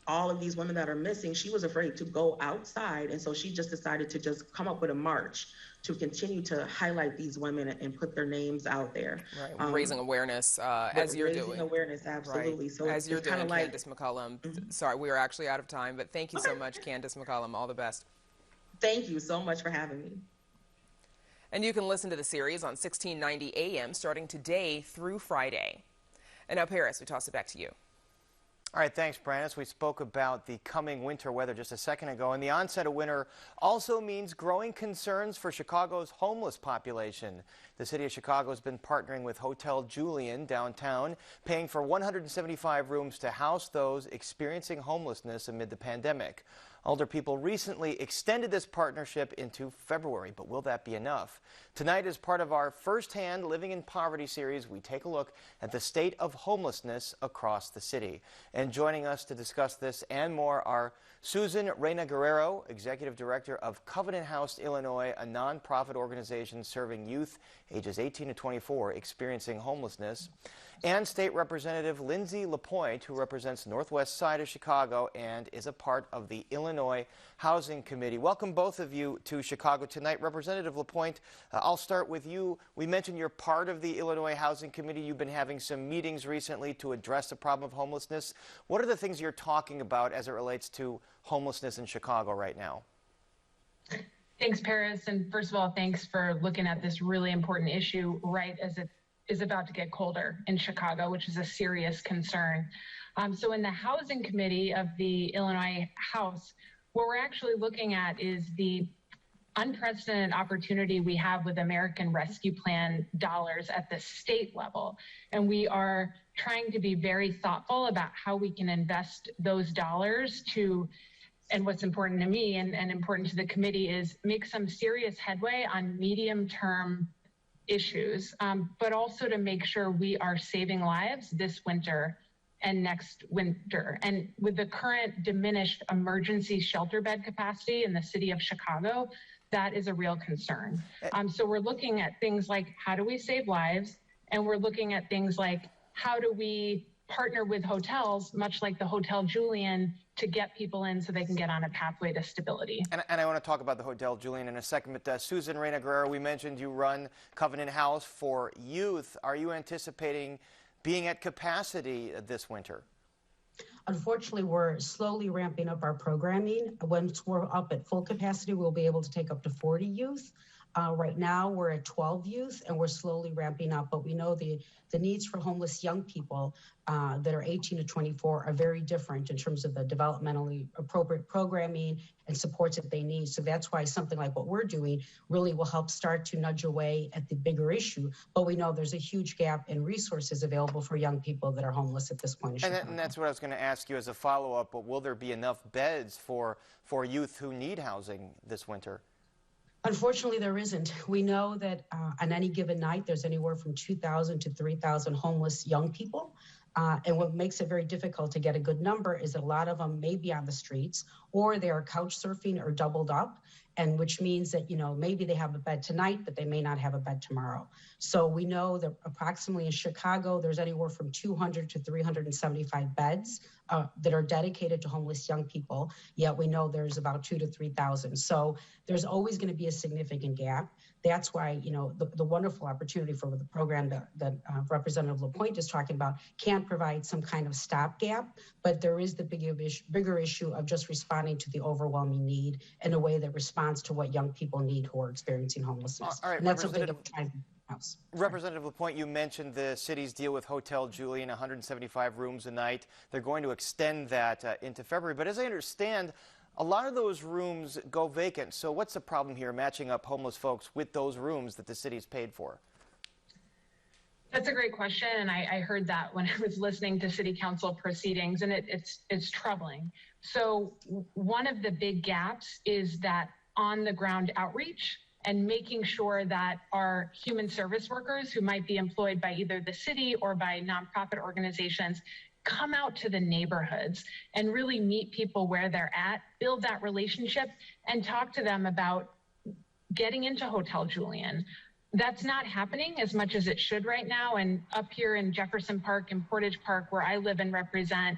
all of these women that are missing, she was afraid to go outside. And so she just decided to just come up with a march to continue to highlight these women and put their names out there. Right, raising awareness as you're doing. Raising awareness, absolutely. Right. So as you're doing, like, Candace McCullum. Sorry, we are actually out of time, but thank you so much, Candace McCullum. All the best. Thank you so much for having me. And you can listen to the series on 1690 AM starting today through Friday. And now, Paris, we toss it back to you. All right, thanks, Brandis. We spoke about the coming winter weather just a second ago, and the onset of winter also means growing concerns for Chicago's homeless population. The city of Chicago has been partnering with Hotel Julian downtown, paying for 175 rooms to house those experiencing homelessness amid the pandemic. Older People recently extended this partnership into February, but will that be enough? Tonight, as part of our Firsthand Living in Poverty series, we take a look at the state of homelessness across the city. And joining us to discuss this and more are Susan Reyna Guerrero, Executive Director of Covenant House, Illinois, a nonprofit organization serving youth ages 18 to 24 experiencing homelessness, and State Representative Lindsay LaPointe, who represents Northwest Side of Chicago and is a part of the Illinois Housing Committee. Welcome, both of you, to Chicago tonight. Representative LaPointe, I'll start with you. We mentioned you're part of the Illinois Housing Committee. You've been having some meetings recently to address the problem of homelessness. What are the things you're talking about as it relates to homelessness in Chicago right now? Thanks, Paris. And first of all, thanks for looking at this really important issue right as it is about to get colder in Chicago, which is a serious concern. So in the Housing Committee of the Illinois House, what we're actually looking at is the unprecedented opportunity we have with American Rescue Plan dollars at the state level. And we are trying to be very thoughtful about how we can invest those dollars to, and what's important to me and important to the committee is make some serious headway on medium-term issues, but also to make sure we are saving lives this winter and next winter. And with the current diminished emergency shelter bed capacity in the city of Chicago, that is a real concern. So we're looking at things like how do we save lives? And we're looking at things like how do we partner with hotels, much like the Hotel Julian, to get people in so they can get on a pathway to stability. And I want to talk about the Hotel Julian in a second, but Susan Reyna Guerrero, we mentioned you run Covenant House for youth. Are you anticipating being at capacity this winter? Unfortunately, we're slowly ramping up our programming. Once we're up at full capacity, we'll be able to take up to 40 youth. Right now, we're at 12 youth, and we're slowly ramping up. But we know the needs for homeless young people that are 18 to 24 are very different in terms of the developmentally appropriate programming and supports that they need. So that's why something like what we're doing really will help start to nudge away at the bigger issue. But we know there's a huge gap in resources available for young people that are homeless at this point. And that's what I was going to ask you as a follow-up, but will there be enough beds for youth who need housing this winter? Unfortunately, there isn't. We know that on any given night, there's anywhere from 2,000 to 3,000 homeless young people. And what makes it very difficult to get a good number is that a lot of them may be on the streets, or they are couch surfing or doubled up, and which means that, maybe they have a bed tonight, but they may not have a bed tomorrow. So we know that approximately in Chicago, there's anywhere from 200 to 375 beds that are dedicated to homeless young people, yet we know there's about 2,000 to 3,000. So there's always going to be a significant gap. That's why, the wonderful opportunity for the program that Representative LaPointe is talking about can provide some kind of stopgap, but there is the bigger issue of just responding to the overwhelming need in a way that responds to what young people need who are experiencing homelessness. All right, and that's something that we're trying to house. Representative LaPointe, you mentioned the city's deal with Hotel Julian, 175 rooms a night. They're going to extend that into February, but as I understand, a lot of those rooms go vacant. So what's the problem here matching up homeless folks with those rooms that the city's paid for? That's a great question, and I heard that when I was listening to City Council proceedings, and it's troubling. So one of the big gaps is that on-the-ground outreach and making sure that our human service workers who might be employed by either the city or by nonprofit organizations come out to the neighborhoods and really meet people where they're at, build that relationship, and talk to them about getting into Hotel Julian. That's not happening as much as it should right now. And up here in Jefferson Park and Portage Park, where I live and represent,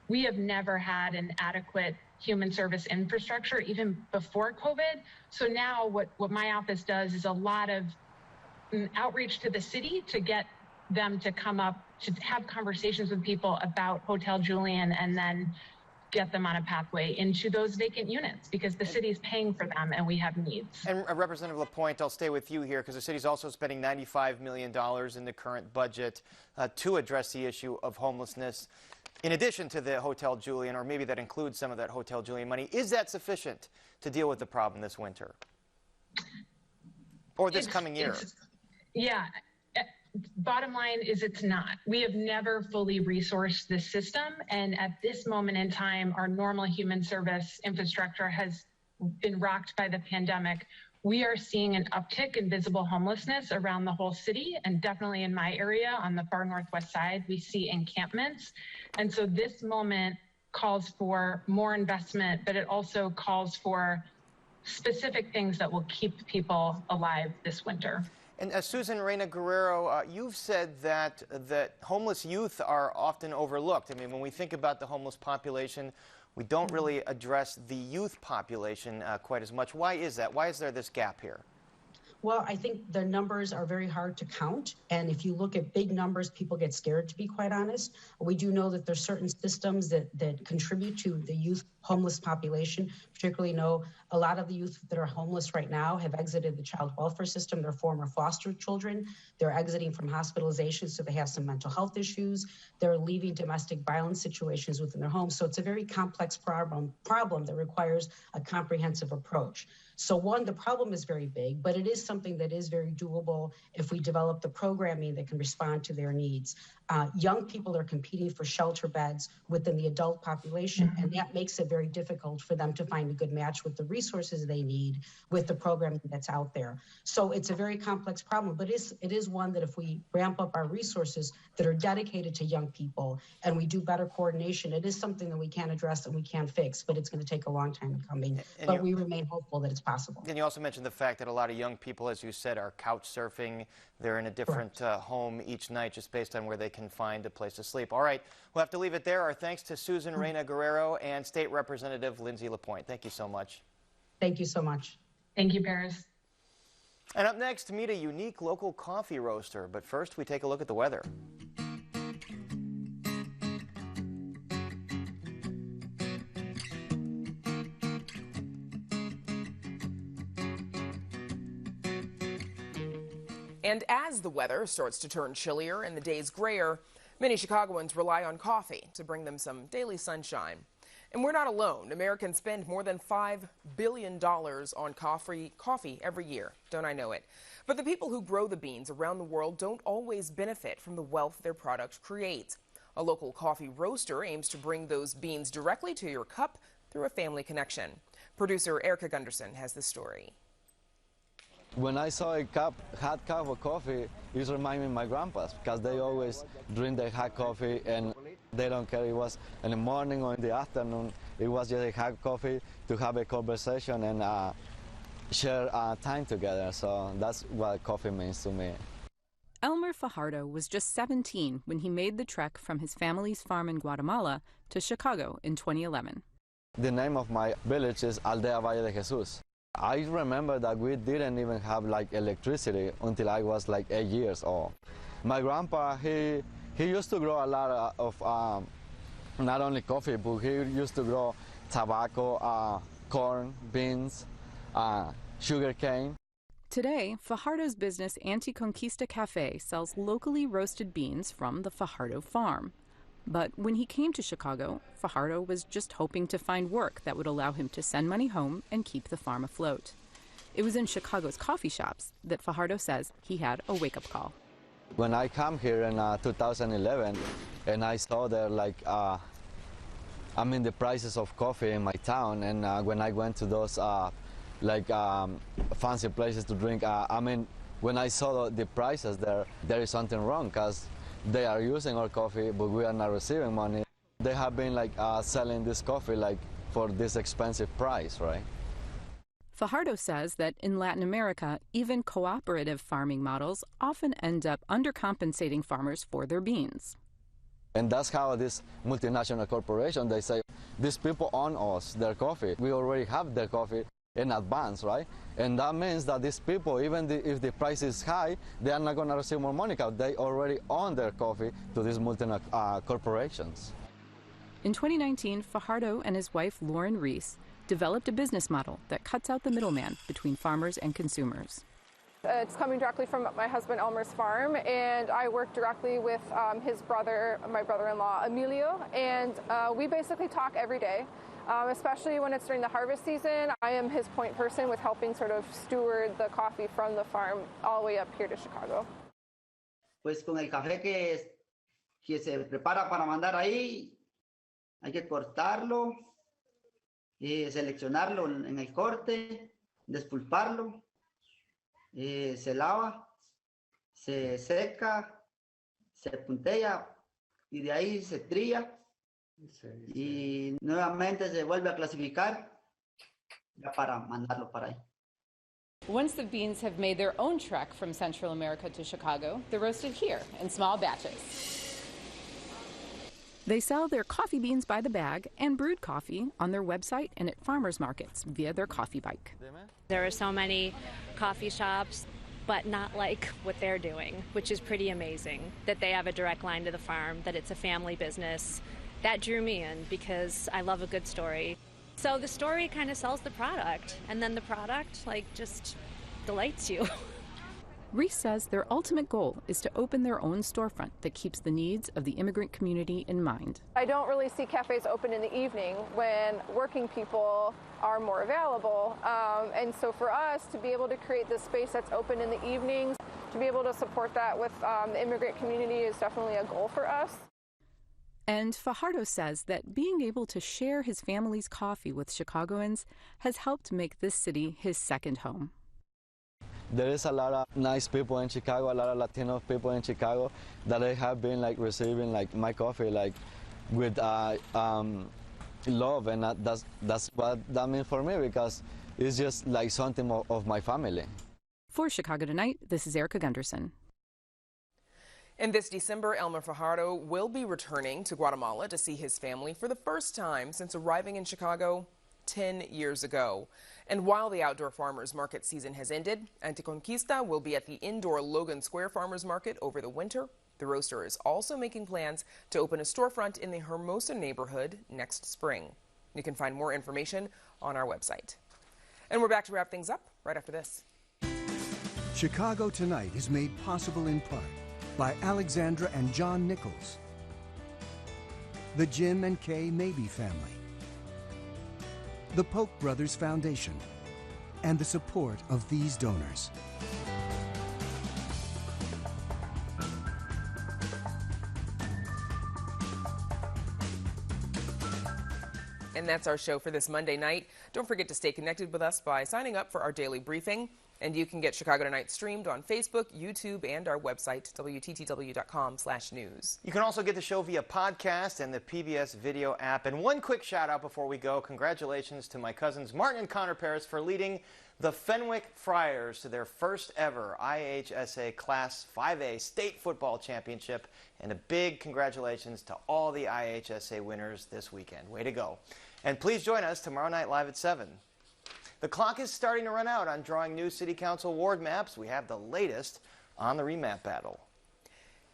we have never had an adequate human service infrastructure, even before COVID. So now what my office does is a lot of outreach to the city to get them to come up to have conversations with people about Hotel Julian and then get them on a pathway into those vacant units because the city is paying for them and we have needs. And Representative LaPointe, I'll stay with you here because the city's also spending $95 million in the current budget to address the issue of homelessness. In addition to the Hotel Julian, or maybe that includes some of that Hotel Julian money, is that sufficient to deal with the problem this winter? Or this coming year? Yeah. Bottom line is it's not. We have never fully resourced this system. And at this moment in time, our normal human service infrastructure has been rocked by the pandemic. We are seeing an uptick in visible homelessness around the whole city, and definitely in my area on the far northwest side, we see encampments. And so this moment calls for more investment, but it also calls for specific things that will keep people alive this winter. And Susan Reyna Guerrero, you've said that homeless youth are often overlooked. I mean, when we think about the homeless population, we don't really address the youth population quite as much. Why is that? Why is there this gap here? Well, I think the numbers are very hard to count. And if you look at big numbers, people get scared, to be quite honest. We do know that there's certain systems that contribute to the youth homeless population, particularly know a lot of the youth that are homeless right now have exited the child welfare system. They're former foster children. They're exiting from hospitalization, so they have some mental health issues. They're leaving domestic violence situations within their homes. So it's a very complex problem that requires a comprehensive approach. So one, the problem is very big, but it is something that is very doable if we develop the programming that can respond to their needs. Young people are competing for shelter beds within the adult population, and that makes it very difficult for them to find a good match with the resources they need with the programming that's out there. So it's a very complex problem, but it is one that if we ramp up our resources that are dedicated to young people and we do better coordination, it is something that we can address and we can fix, but it's going to take a long time in coming. But we remain hopeful that it's possible. And you also mentioned the fact that a lot of young people, as you said, are couch surfing. They're in a different home each night just based on where they can find a place to sleep. All right, we'll have to leave it there. Our thanks to Susan Reyna Guerrero and State Representative Lindsay LaPointe. Thank you so much. Thank you so much. Thank you, Paris. And up next, meet a unique local coffee roaster. But first, we take a look at the weather. And as the weather starts to turn chillier and the days grayer, many Chicagoans rely on coffee to bring them some daily sunshine. And we're not alone. Americans spend more than $5 billion on coffee every year. Don't I know it? But the people who grow the beans around the world don't always benefit from the wealth their product creates. A local coffee roaster aims to bring those beans directly to your cup through a family connection. Producer Erica Gunderson has the story. When I saw a hot cup of coffee, it reminded me of my grandpa's, because they always drink the hot coffee and they don't care if it was in the morning or in the afternoon. It was just a hot coffee to have a conversation and share time together. So that's what coffee means to me. Elmer Fajardo was just 17 when he made the trek from his family's farm in Guatemala to Chicago in 2011. The name of my village is Aldea Valle de Jesus. I remember that we didn't even have like electricity until I was like 8 years old. My grandpa, he used to grow a lot of not only coffee, but he used to grow tobacco, corn, beans, sugar cane. Today, Fajardo's business Anticonquista Cafe sells locally roasted beans from the Fajardo farm. But when he came to Chicago, Fajardo was just hoping to find work that would allow him to send money home and keep the farm afloat. It was in Chicago's coffee shops that Fajardo says he had a wake-up call. When I came here in 2011, and I saw there like, the prices of coffee in my town, and when I went to those fancy places to drink, when I saw the prices there is something wrong, because they are using our coffee, but we are not receiving money. They have been selling this coffee for this expensive price, right? Fajardo says that in Latin America, even cooperative farming models often end up undercompensating farmers for their beans. And that's how this multinational corporation, they say, these people own us, their coffee. We already have their coffee in advance, right? And that means that these people, even if the price is high, they are not going to receive more money because they already own their coffee to these multinational corporations. In 2019, Fajardo and his wife, Lauren Reese, developed a business model that cuts out the middleman between farmers and consumers. It's coming directly from my husband Elmer's farm, and I work directly with his brother, my brother-in-law, Emilio, and we basically talk every day. Especially when it's during the harvest season. I am his point person with helping sort of steward the coffee from the farm all the way up here to Chicago. Pues con el café que se prepara para mandar ahí, hay que cortarlo, seleccionarlo en el corte, despulparlo, se lava, se seca, se puntella y de ahí se trilla. Y nuevamente se vuelve a clasificar ya para mandarlo para ahí. Once the beans have made their own trek from Central America to Chicago, they're roasted here in small batches. They sell their coffee beans by the bag and brewed coffee on their website and at farmers markets via their coffee bike. There are so many coffee shops, but not like what they're doing, which is pretty amazing, that they have a direct line to the farm, that it's a family business. That drew me in because I love a good story. So the story kind of sells the product, and then the product just delights you. Reese says their ultimate goal is to open their own storefront that keeps the needs of the immigrant community in mind. I don't really see cafes open in the evening when working people are more available. And so for us to be able to create this space that's open in the evenings, to be able to support that with the immigrant community is definitely a goal for us. And Fajardo says that being able to share his family's coffee with Chicagoans has helped make this city his second home. There is a lot of nice people in Chicago, a lot of Latino people in Chicago that I have been receiving my coffee with love, and that's what that means for me, because it's just something of my family. For Chicago Tonight, this is Erica Gunderson. And this December, Elmer Fajardo will be returning to Guatemala to see his family for the first time since arriving in Chicago 10 years ago. And while the outdoor farmers market season has ended, Anticonquista will be at the indoor Logan Square Farmers Market over the winter. The roaster is also making plans to open a storefront in the Hermosa neighborhood next spring. You can find more information on our website. And we're back to wrap things up right after this. Chicago Tonight is made possible in part by Alexandra and John Nichols, the Jim and Kay Mabey family, the Polk Brothers Foundation, and the support of these donors. And that's our show for this Monday night. Don't forget to stay connected with us by signing up for our daily briefing. And you can get Chicago Tonight streamed on Facebook, YouTube, and our website, WTTW.com/news. You can also get the show via podcast and the PBS video app. And one quick shout out before we go. Congratulations to my cousins Martin and Connor Paris for leading the Fenwick Friars to their first ever IHSA Class 5A State Football Championship. And a big congratulations to all the IHSA winners this weekend. Way to go. And please join us tomorrow night live at 7. The clock is starting to run out on drawing new City Council ward maps. We have the latest on the remap battle.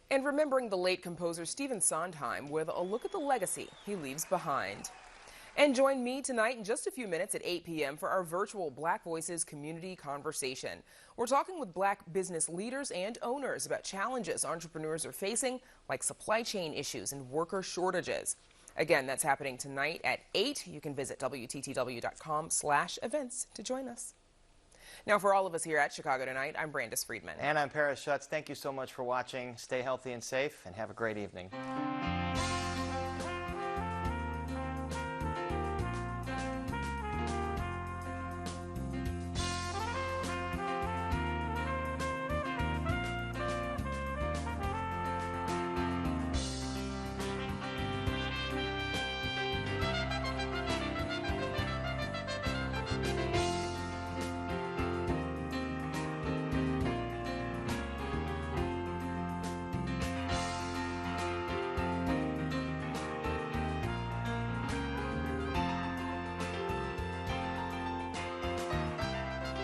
And remembering the late composer Stephen Sondheim with a look at the legacy he leaves behind. And join me tonight in just a few minutes at 8 p.m. for our virtual Black Voices community conversation. We're talking with Black business leaders and owners about challenges entrepreneurs are facing, like supply chain issues and worker shortages. Again, that's happening tonight at 8. You can visit WTTW.com/events to join us. Now, for all of us here at Chicago Tonight, I'm Brandis Friedman. And I'm Paris Schutz. Thank you so much for watching. Stay healthy and safe, and have a great evening.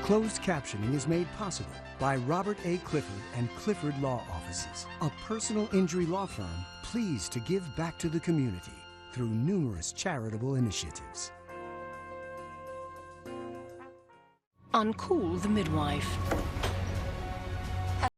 Closed captioning is made possible by Robert A. Clifford and Clifford Law Offices, a personal injury law firm pleased to give back to the community through numerous charitable initiatives. Uncool the midwife.